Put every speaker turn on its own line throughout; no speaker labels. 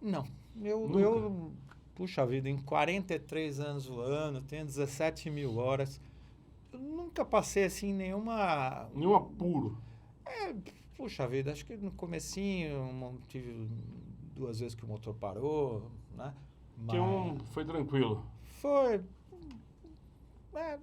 Não.
Nunca?
Puxa vida, em 43 anos voando, tenho 17 mil horas. Eu nunca passei assim nenhuma.
Nenhum apuro.
Puxa vida, acho que no comecinho tive 2 vezes que o motor parou, né?
Que foi tranquilo.
Foi. É,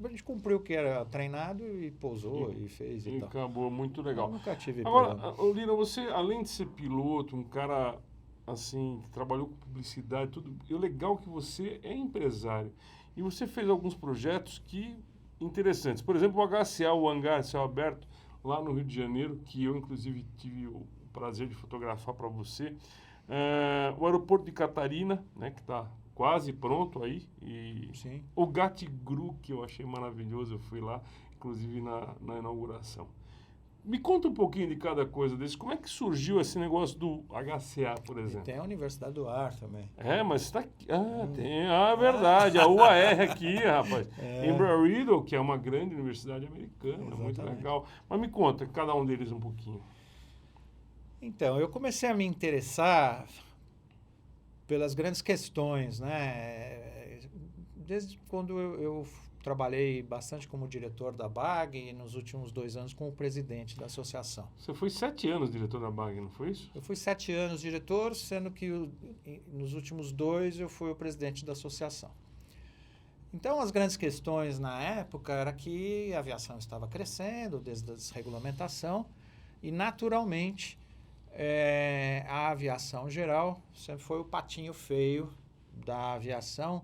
a gente cumpriu o que era treinado e pousou e fez e
E
tal.
acabou muito legal.
Eu nunca tive
Agora,
problema.
Lira, você, além de ser piloto, um cara assim, que trabalhou com publicidade, tudo, e o legal é que você é empresário. E você fez alguns projetos que interessantes. Por exemplo, o HCA, o Hangar Céu Aberto, lá no Rio de Janeiro, que eu, inclusive, tive o prazer de fotografar para você. O aeroporto de Catarina, né, que está quase pronto aí. E
Sim.
o Gatigru, que eu achei maravilhoso, eu fui lá, inclusive na inauguração. Me conta um pouquinho de cada coisa desse. Como é que surgiu esse negócio do HCA, por
E
exemplo?
tem a Universidade do Ar também.
Mas está aqui. Tem. É verdade. A UAR aqui, rapaz. Embry-Riddle, que é uma grande universidade americana.
Exatamente.
Muito legal. Mas me conta, cada um deles um pouquinho.
Então, eu comecei a me interessar pelas grandes questões, né? Desde quando eu trabalhei bastante como diretor da BAG e nos últimos 2 anos como presidente da associação.
Você foi 7 anos diretor da BAG, não foi isso?
Eu fui 7 anos diretor, sendo que nos últimos 2 eu fui o presidente da associação. Então, as grandes questões na época era que a aviação estava crescendo desde a desregulamentação e, naturalmente, a aviação geral sempre foi o patinho feio da aviação,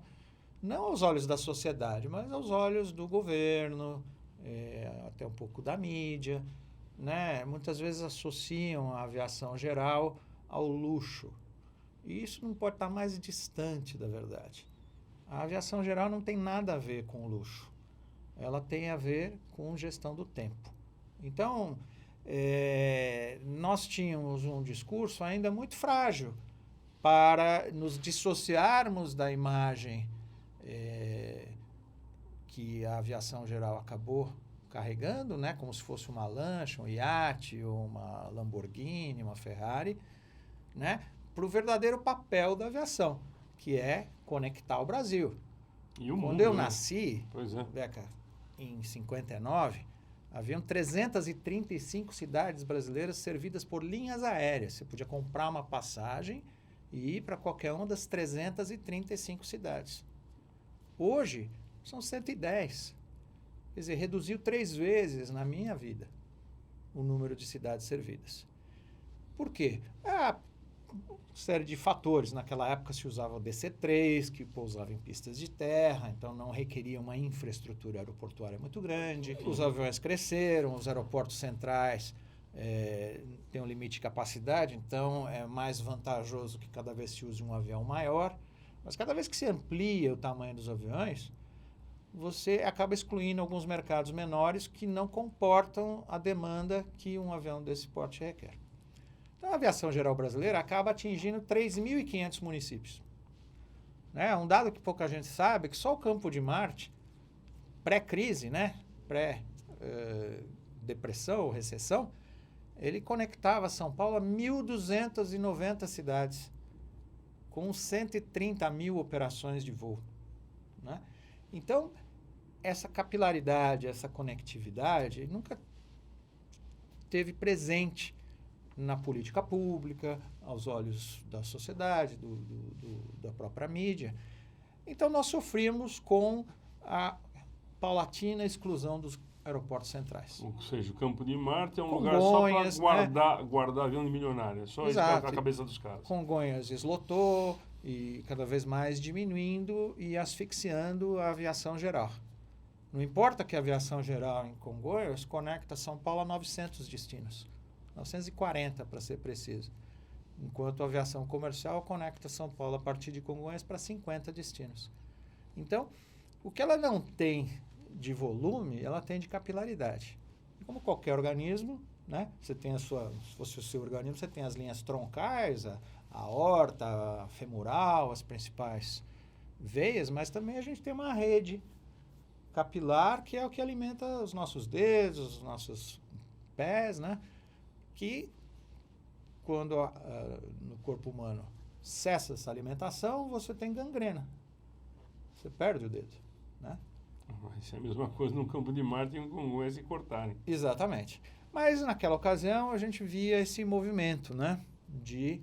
não aos olhos da sociedade, mas aos olhos do governo, até um pouco da mídia, né? Muitas vezes associam a aviação geral ao luxo. E isso não pode estar mais distante da verdade. A aviação geral não tem nada a ver com luxo. Ela tem a ver com gestão do tempo. Então, nós tínhamos um discurso ainda muito frágil para nos dissociarmos da imagem que a aviação geral acabou carregando, né, como se fosse uma lancha, um iate, uma Lamborghini, uma Ferrari, né, para o verdadeiro papel da aviação, que é conectar o Brasil.
E o
Quando
mundo,
eu
né?
nasci, Beca, em 59, haviam 335 cidades brasileiras servidas por linhas aéreas. Você podia comprar uma passagem e ir para qualquer uma das 335 cidades. Hoje, são 110. Quer dizer, reduziu 3 vezes na minha vida o número de cidades servidas. Por quê? Série de fatores. Naquela época se usava o DC-3, que pousava em pistas de terra, então não requeria uma infraestrutura aeroportuária muito grande. Os aviões cresceram, os aeroportos centrais têm um limite de capacidade, então é mais vantajoso que cada vez se use um avião maior. Mas cada vez que se amplia o tamanho dos aviões, você acaba excluindo alguns mercados menores que não comportam a demanda que um avião desse porte requer. Então, a aviação geral brasileira acaba atingindo 3.500 municípios. Né? Um dado que pouca gente sabe é que só o Campo de Marte, pré-crise, né? Pré-depressão ou recessão, ele conectava São Paulo a 1.290 cidades, com 130 mil operações de voo. Né? Então, essa capilaridade, essa conectividade nunca teve presente na política pública, aos olhos da sociedade, da própria mídia. Então, nós sofrimos com a paulatina exclusão dos aeroportos centrais.
Ou seja, o Campo de Marte é um
Congonhas,
lugar só para guardar avião de milionário. É só isso para a cabeça dos caras.
Congonhas eslotou e cada vez mais diminuindo e asfixiando a aviação geral. Não importa que a aviação geral em Congonhas conecta São Paulo a 900 destinos. 940 para ser preciso. Enquanto a aviação comercial conecta São Paulo a partir de Congonhas para 50 destinos. Então, o que ela não tem de volume, ela tem de capilaridade. Como qualquer organismo, né? Você tem se fosse o seu organismo, você tem as linhas troncais, a aorta, a femoral, as principais veias, mas também a gente tem uma rede capilar que é o que alimenta os nossos dedos, os nossos pés, né? Que quando no corpo humano cessa essa alimentação, você tem gangrena. Você perde o dedo, né?
Isso é a mesma coisa no Campo de Marte e em Congonhas se cortarem.
Exatamente. Mas naquela ocasião a gente via esse movimento, né, de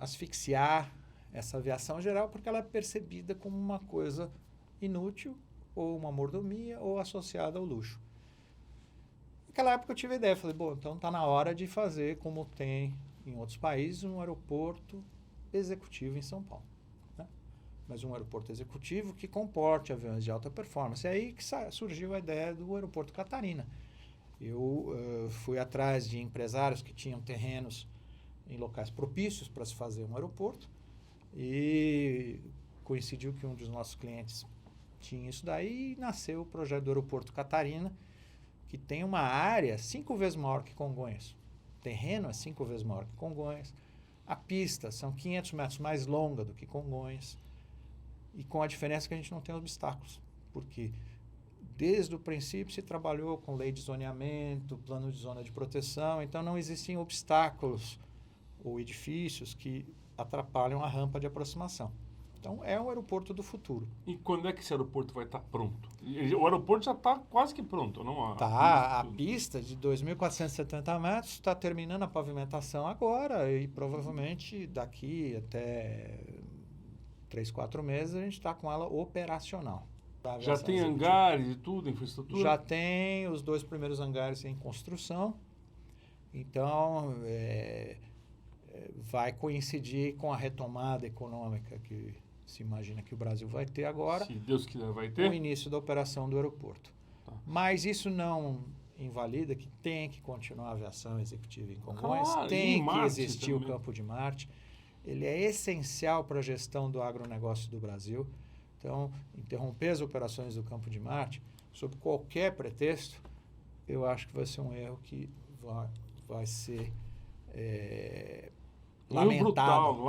asfixiar essa aviação geral, porque ela é percebida como uma coisa inútil, ou uma mordomia, ou associada ao luxo. Naquela época eu tive a ideia, falei, bom, então está na hora de fazer como tem em outros países, um aeroporto executivo em São Paulo. Né? Mas um aeroporto executivo que comporte aviões de alta performance. É aí que surgiu a ideia do aeroporto Catarina. Eu fui atrás de empresários que tinham terrenos em locais propícios para se fazer um aeroporto e coincidiu que um dos nossos clientes tinha isso daí e nasceu o projeto do aeroporto Catarina, que tem uma área 5 vezes maior que Congonhas. O terreno é 5 vezes maior que Congonhas. A pista são 500 metros mais longa do que Congonhas. E com a diferença que a gente não tem obstáculos. Porque desde o princípio se trabalhou com lei de zoneamento, plano de zona de proteção, então não existiam obstáculos ou edifícios que atrapalham a rampa de aproximação. Então, é um aeroporto do futuro.
E quando é que esse aeroporto vai estar pronto? O aeroporto já está quase que pronto, não?
A pista de 2.470 metros está terminando a pavimentação agora e provavelmente daqui até 3, 4 meses a gente está com ela operacional.
Já tem hangares e tudo, infraestrutura?
Já tem os 2 primeiros hangares em construção. Então, vai coincidir com a retomada econômica que se imagina que o Brasil vai ter agora.
Se Deus quiser, vai ter.
O início da operação do aeroporto. Tá. Mas isso não invalida que tem que continuar a aviação executiva em Congonhas,
claro,
tem que existir
também.
O Campo de Marte. Ele é essencial para a gestão do agronegócio do Brasil. Então, interromper as operações do Campo de Marte, sob qualquer pretexto, eu acho que vai ser um erro que vai ser lamentável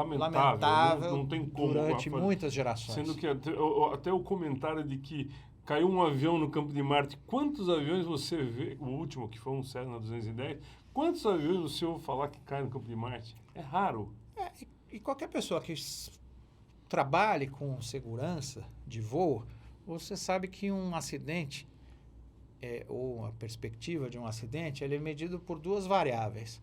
não tem como
durante muitas gerações.
Sendo que até o comentário de que caiu um avião no Campo de Marte, quantos aviões você vê, o último que foi um Cessna 210, quantos aviões você ouve falar que cai no Campo de Marte? É raro.
E qualquer pessoa que trabalhe com segurança de voo, você sabe que um acidente, ou a perspectiva de um acidente, ele é medido por 2 variáveis.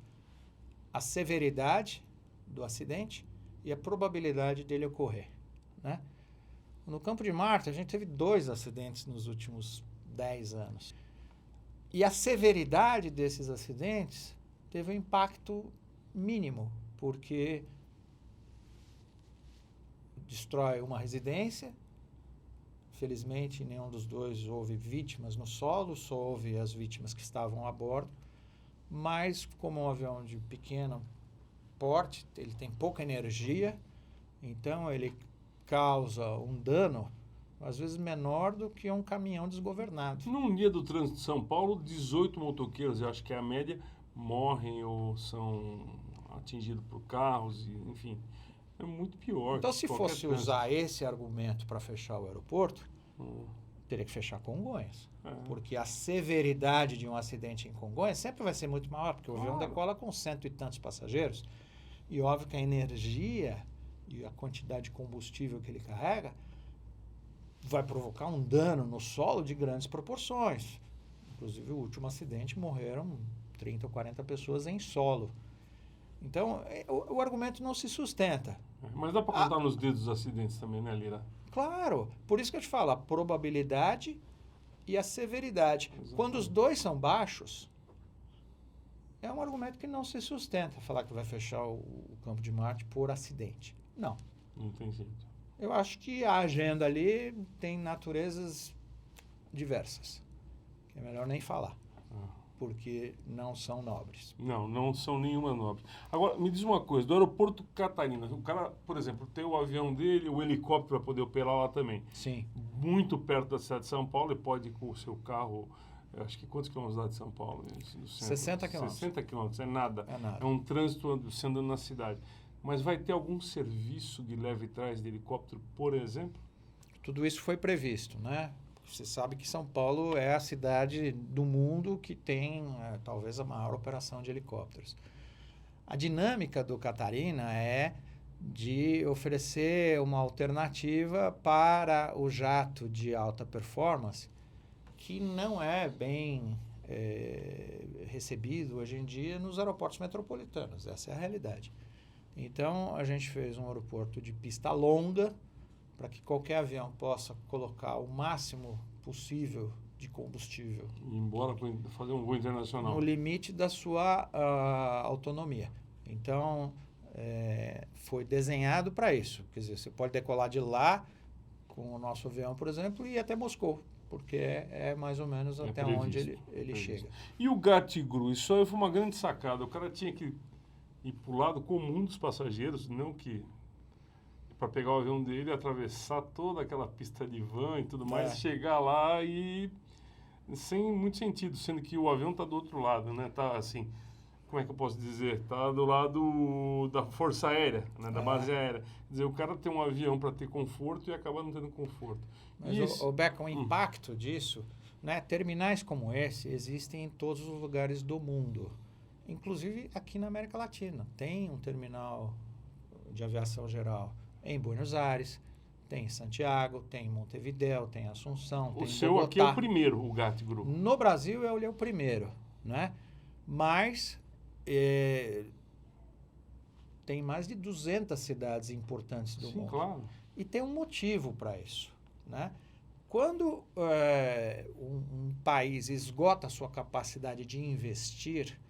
A severidade do acidente e a probabilidade dele ocorrer. Né? No Campo de Marte, a gente teve 2 acidentes nos últimos 10 anos. E a severidade desses acidentes teve um impacto mínimo, porque destrói uma residência. Felizmente, nenhum dos 2 houve vítimas no solo, só houve as vítimas que estavam a bordo. Mas, como um avião de pequeno porte, ele tem pouca energia, então ele causa um dano, às vezes menor do que um caminhão desgovernado.
Num dia do trânsito de São Paulo, 18 motoqueiros, eu acho que é a média, morrem ou são atingidos por carros, enfim. É muito pior.
Então, se fosse usar esse argumento para fechar o aeroporto, teria que fechar Congonhas. Porque a severidade de um acidente em Congonhas sempre vai ser muito maior, porque o avião decola com 100 e tantos passageiros. E óbvio que a energia e a quantidade de combustível que ele carrega vai provocar um dano no solo de grandes proporções. Inclusive, o último acidente morreram 30 ou 40 pessoas em solo. Então, o argumento não se sustenta.
Mas dá para contar nos dedos os acidentes também, né, Lira?
Claro. Por isso que eu te falo, a probabilidade e a severidade. Exatamente. Quando os 2 são baixos, é um argumento que não se sustenta falar que vai fechar o Campo de Marte por acidente. Não.
Não tem jeito.
Eu acho que a agenda ali tem naturezas diversas. Que é melhor nem falar. Porque não são nobres.
Não são nenhuma nobre. Agora, me diz uma coisa, do aeroporto Catarina, o cara, por exemplo, tem o avião dele, o helicóptero para poder operar lá também.
Sim.
Muito perto da cidade de São Paulo, ele pode ir com o seu carro, acho que quantos quilômetros dá de São Paulo?
60 quilômetros.
60 quilômetros, é nada.
É nada.
É um trânsito sendo na cidade. Mas vai ter algum serviço de leve e trás de helicóptero, por exemplo?
Tudo isso foi previsto, né? Você sabe que São Paulo é a cidade do mundo que tem talvez a maior operação de helicópteros. A dinâmica do Catarina é de oferecer uma alternativa para o jato de alta performance, que não é bem recebido hoje em dia nos aeroportos metropolitanos. Essa é a realidade. Então, a gente fez um aeroporto de pista longa, para que qualquer avião possa colocar o máximo possível de combustível.
Embora fazer um voo internacional.
No limite da sua autonomia. Então, foi desenhado para isso. Quer dizer, você pode decolar de lá com o nosso avião, por exemplo, e ir até Moscou, porque é mais ou menos até
previsto,
onde ele chega.
E o GATT-GRU? Isso aí foi uma grande sacada. O cara tinha que ir para o lado comum dos passageiros, não que para pegar o avião dele, atravessar toda aquela pista de van e tudo mais, chegar lá e sem muito sentido, sendo que o avião está do outro lado, né? Tá assim, como é que eu posso dizer? Tá do lado da Força Aérea, né? Da base aérea. Quer dizer, o cara tem um avião para ter conforto e acaba não tendo conforto.
Mas o Beca, o impacto disso, né? Terminais como esse existem em todos os lugares do mundo, inclusive aqui na América Latina. Tem um terminal de aviação geral em Buenos Aires, tem em Santiago, tem em Montevidéu, tem em Assunção, tem em
seu
Bogotá.
Aqui é o primeiro, o GATT-GRU.
No Brasil, ele é o primeiro, né? Mas tem mais de 200 cidades importantes do mundo.
Claro.
E tem um motivo para isso, né? Quando um país esgota a sua capacidade de investir,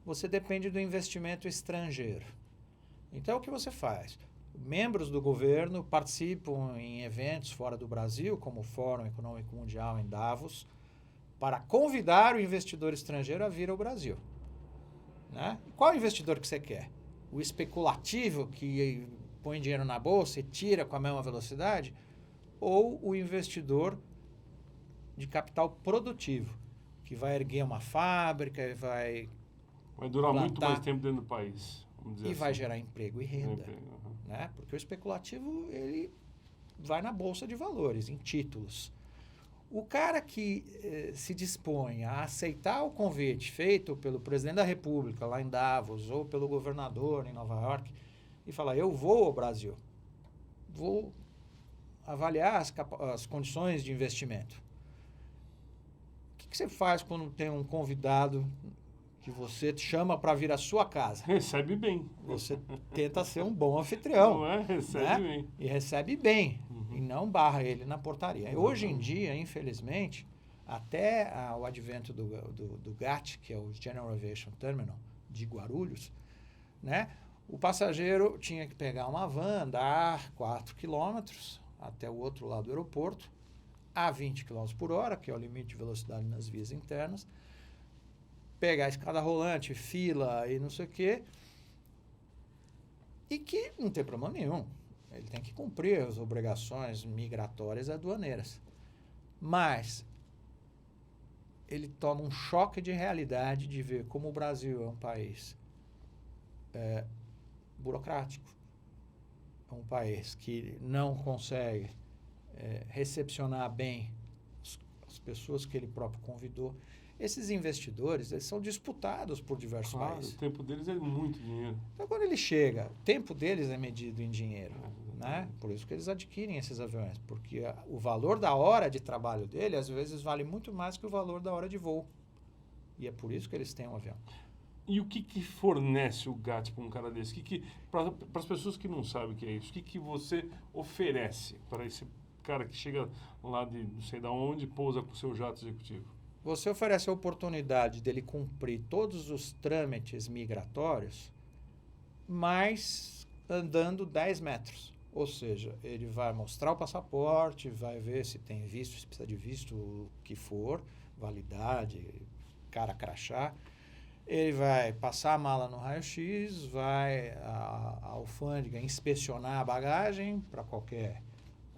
você depende do investimento estrangeiro. Então, o que você faz? Membros do governo participam em eventos fora do Brasil, como o Fórum Econômico Mundial em Davos, para convidar o investidor estrangeiro a vir ao Brasil. Né? Qual investidor que você quer? O especulativo que põe dinheiro na bolsa e tira com a mesma velocidade? Ou o investidor de capital produtivo, que vai erguer uma fábrica e vai
durar
plantar,
muito mais tempo dentro do país.
E vai gerar emprego e renda. Né? Porque o especulativo ele vai na bolsa de valores, em títulos. O cara que se dispõe a aceitar o convite feito pelo presidente da República lá em Davos ou pelo governador em Nova York e falar, eu vou ao Brasil, vou avaliar as condições de investimento. O que você faz quando tem um convidado que você chama para vir à sua casa?
Recebe bem.
Você tenta ser um bom anfitrião.
Não é? Recebe bem.
E recebe bem. E não barra ele na portaria. Hoje em dia, infelizmente, até o advento do GATT, que é o General Aviation Terminal, de Guarulhos, né? O passageiro tinha que pegar uma van, andar 4 quilômetros até o outro lado do aeroporto, a 20 km por hora, que é o limite de velocidade nas vias internas, pegar a escada rolante, fila e não sei o quê, e que não tem problema nenhum. Ele tem que cumprir as obrigações migratórias e aduaneiras. Mas ele toma um choque de realidade de ver como o Brasil é um país burocrático, é um país que não consegue recepcionar bem as pessoas que ele próprio convidou. Esses investidores, eles são disputados por diversos países.
O tempo deles é muito dinheiro.
Então, quando ele chega, o tempo deles é medido em dinheiro, né? Por isso que eles adquirem esses aviões, porque o valor da hora de trabalho dele, às vezes, vale muito mais que o valor da hora de voo. E é por isso que eles têm um avião.
E o que fornece o GATT para um cara desse? Para as pessoas que não sabem o que é isso, o que você oferece para esse cara que chega lá de não sei de onde, pousa com o seu jato executivo?
Você oferece a oportunidade dele cumprir todos os trâmites migratórios, mas andando 10 metros. Ou seja, ele vai mostrar o passaporte, vai ver se tem visto, se precisa de visto, o que for, validade, cara crachá. Ele vai passar a mala no raio-x, vai à alfândega inspecionar a bagagem para qualquer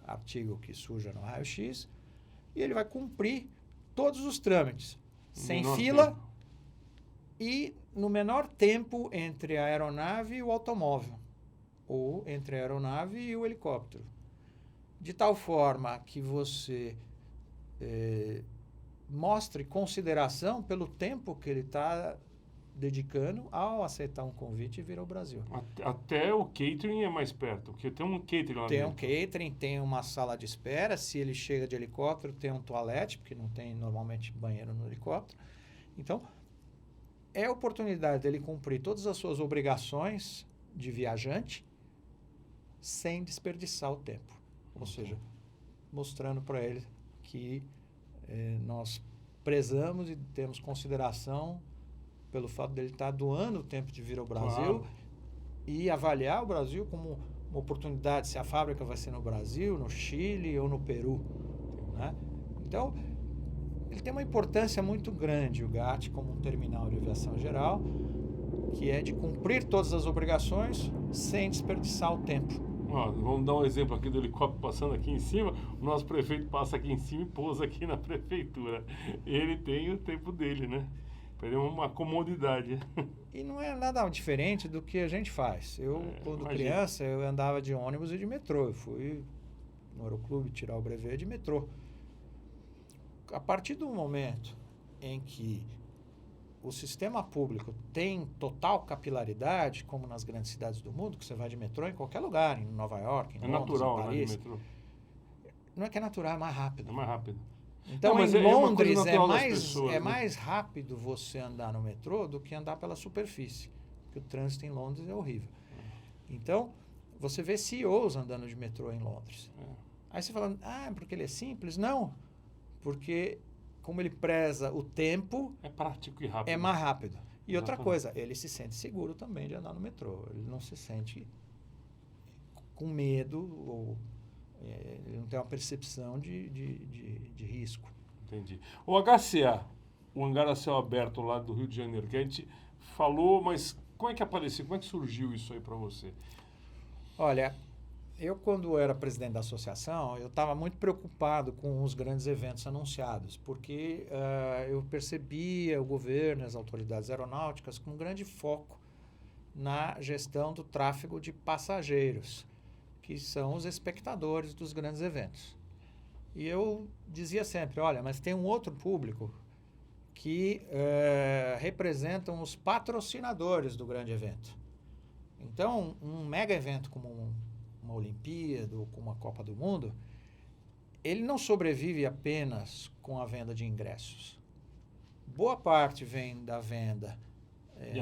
artigo que surja no raio-x e ele vai cumprir todos os trâmites, sem fila e no menor tempo entre a aeronave e o automóvel, ou entre a aeronave e o helicóptero. De tal forma que você mostre consideração pelo tempo que ele está dedicando ao aceitar um convite e vir ao Brasil.
Até o catering é mais perto, porque tem um catering lá
Tem
dentro.
um catering, tem uma sala de espera. Se ele chega de helicóptero, tem um toalete, porque não tem normalmente banheiro no helicóptero. Então, é a oportunidade dele cumprir todas as suas obrigações de viajante sem desperdiçar o tempo. Ou seja, mostrando para ele que nós prezamos e temos consideração pelo fato dele estar doando o tempo de vir ao Brasil e avaliar o Brasil como uma oportunidade, se a fábrica vai ser no Brasil, no Chile ou no Peru, né? Então, ele tem uma importância muito grande, o GAT, como um terminal de aviação geral, que é de cumprir todas as obrigações sem desperdiçar o tempo.
Vamos dar um exemplo aqui do helicóptero passando aqui em cima. O nosso prefeito passa aqui em cima e pousa aqui na prefeitura. Ele tem o tempo dele, né? Para uma comodidade.
E não é nada diferente do que a gente faz. Quando criança, eu andava de ônibus e de metrô. Eu fui no Aeroclube tirar o brevet de metrô. A partir do momento em que o sistema público tem total capilaridade, como nas grandes cidades do mundo, que você vai de metrô em qualquer lugar, em Nova York, em Londres,
natural,
em Paris.
Né, de metrô.
Não é que é natural, é mais rápido.
É mais rápido.
Então,
não,
em Londres
pessoas, né?
mais rápido você andar no metrô do que andar pela superfície, porque o trânsito em Londres é horrível. Então, você vê CEOs andando de metrô em Londres. Aí você fala, porque ele é simples? Não, porque como ele preza o tempo...
É prático e rápido.
É mais rápido. E
Exatamente.
outra coisa, ele se sente seguro também de andar no metrô. Ele não se sente com medo ou... ele não tem uma percepção de risco.
Entendi. O HCA, o Hangar a Céu Aberto lá do Rio de Janeiro, que a gente falou, mas como é que apareceu? Como é que surgiu isso aí para você?
Olha, eu quando era presidente da associação, eu estava muito preocupado com os grandes eventos anunciados, porque eu percebia o governo, as autoridades aeronáuticas com um grande foco na gestão do tráfego de passageiros, que são os espectadores dos grandes eventos. E eu dizia sempre, olha, mas tem um outro público que representam os patrocinadores do grande evento. Então, um mega evento como uma Olimpíada ou como uma Copa do Mundo, ele não sobrevive apenas com a venda de ingressos. Boa parte vem da venda
de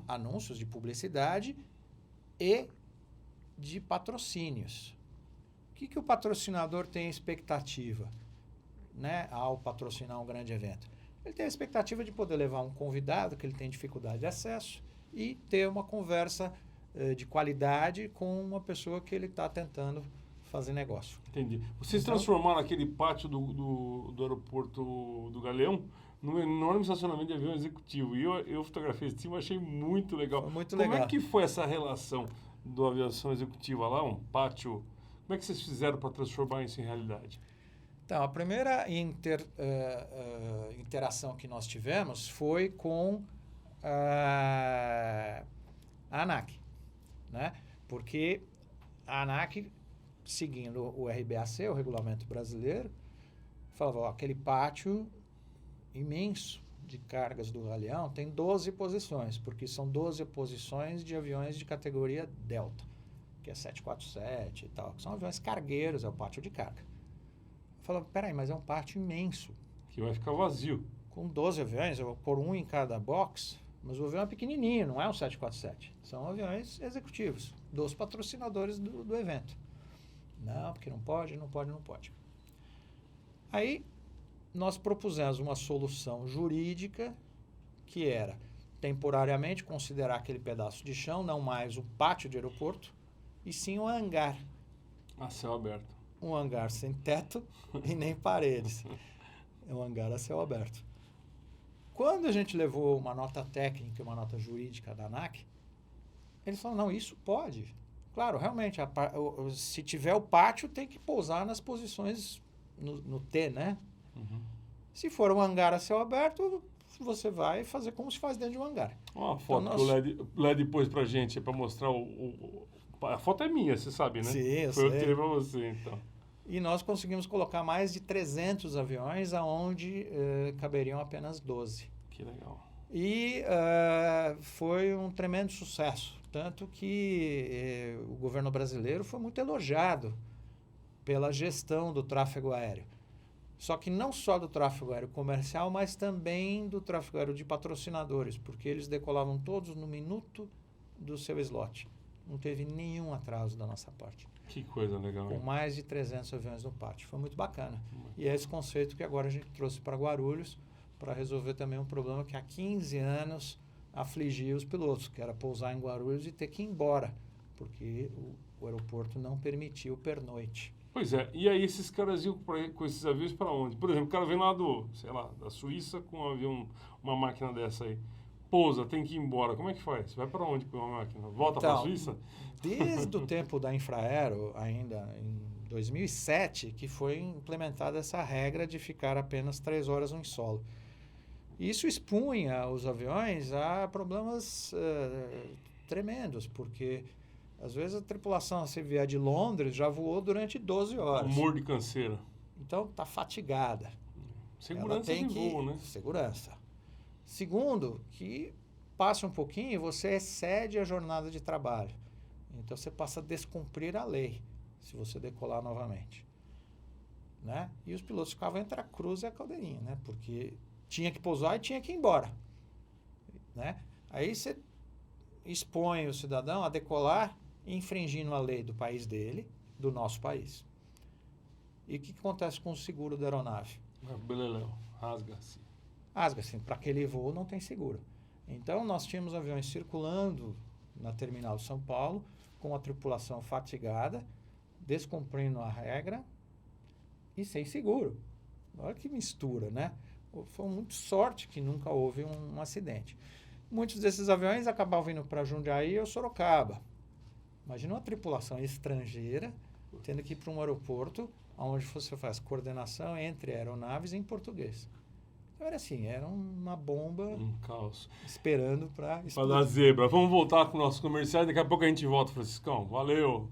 anúncios de publicidade e de patrocínios. O que o patrocinador tem expectativa, né, ao patrocinar um grande evento? Ele tem a expectativa de poder levar um convidado que ele tem dificuldade de acesso e ter uma conversa de qualidade com uma pessoa que ele está tentando fazer negócio.
Entendi. Vocês transformaram aquele pátio do aeroporto do Galeão num enorme estacionamento de avião executivo. E eu fotografei esse time, achei muito legal.
Foi muito legal.
Como é que foi essa relação da aviação executiva lá, um pátio? Como é que vocês fizeram para transformar isso em realidade?
Então, a primeira interação que nós tivemos foi com a ANAC, né? Porque a ANAC, seguindo o RBAC, o Regulamento Brasileiro, falava, aquele pátio imenso de cargas do Galeão tem 12 posições, porque são 12 posições de aviões de categoria Delta, que é 747 e tal, que são aviões cargueiros, é o pátio de carga. Falava, peraí, mas é um pátio imenso.
Que vai ficar vazio.
Com 12 aviões, eu vou pôr um em cada box, mas o avião é pequenininho, não é um 747. São aviões executivos, dos patrocinadores do evento. Não, porque não pode. Aí, nós propusemos uma solução jurídica que era, temporariamente, considerar aquele pedaço de chão, não mais o pátio de aeroporto, e sim um hangar.
A céu aberto.
Um hangar sem teto e nem paredes. É um hangar a céu aberto. Quando a gente levou uma nota técnica, uma nota jurídica da ANAC, eles falaram, não, isso pode. Claro, realmente, se tiver o pátio, tem que pousar nas posições no T, né?
Uhum.
Se for um hangar a céu aberto, você vai fazer como se faz dentro de um hangar.
Uma foto que o LED pôs pra gente, para mostrar a foto é minha, você sabe, né?
Sim, eu
Foi eu
sei.
que tirei pra você, então.
E nós conseguimos colocar mais de 300 aviões, aonde caberiam apenas 12.
Que legal.
E foi um tremendo sucesso. Tanto que o governo brasileiro foi muito elogiado pela gestão do tráfego aéreo. Só que não só do tráfego aéreo comercial, mas também do tráfego aéreo de patrocinadores, porque eles decolavam todos no minuto do seu slot. Não teve nenhum atraso da nossa parte.
Que coisa legal.
Com mais de 300 aviões no pátio. Foi muito bacana. E é esse conceito que agora a gente trouxe para Guarulhos, para resolver também um problema que há 15 anos afligia os pilotos, que era pousar em Guarulhos e ter que ir embora, porque o aeroporto não permitia o pernoite.
Pois é, e aí esses caras iam com esses aviões para onde? Por exemplo, o cara vem lá da Suíça com um avião, uma máquina dessa aí. Pousa, tem que ir embora. Como é que faz? Vai para onde com uma máquina? Volta para a Suíça?
Desde o tempo da Infraero, ainda em 2007, que foi implementada essa regra de ficar apenas 3 horas em solo. Isso expunha os aviões a problemas tremendos, porque às vezes a tripulação, se vier de Londres, já voou durante 12 horas.
Humor de canseira.
Então, está fatigada.
Segurança de voo, né?
Segurança. Segundo, que passa um pouquinho e você excede a jornada de trabalho. Então, você passa a descumprir a lei, se você decolar novamente. Né? E os pilotos ficavam entre a cruz e a caldeirinha, né? Porque tinha que pousar e tinha que ir embora. Né? Aí você expõe o cidadão a decolar infringindo a lei do país dele, do nosso país. E o que acontece com o seguro da aeronave?
Beleléu, rasga-se.
Rasga-se, para aquele voo não tem seguro. Então, nós tínhamos aviões circulando na terminal de São Paulo, com a tripulação fatigada, descumprindo a regra e sem seguro. Olha que mistura, né? Foi muito sorte que nunca houve um acidente. Muitos desses aviões acabavam indo para Jundiaí ou Sorocaba. Imagina uma tripulação estrangeira tendo que ir para um aeroporto onde você faz coordenação entre aeronaves em português. Então era assim, era uma bomba.
Um caos.
Esperando para explodir.
Para dar zebra. Vamos voltar com o nosso comercial e daqui a pouco a gente volta, Franciscão. Valeu!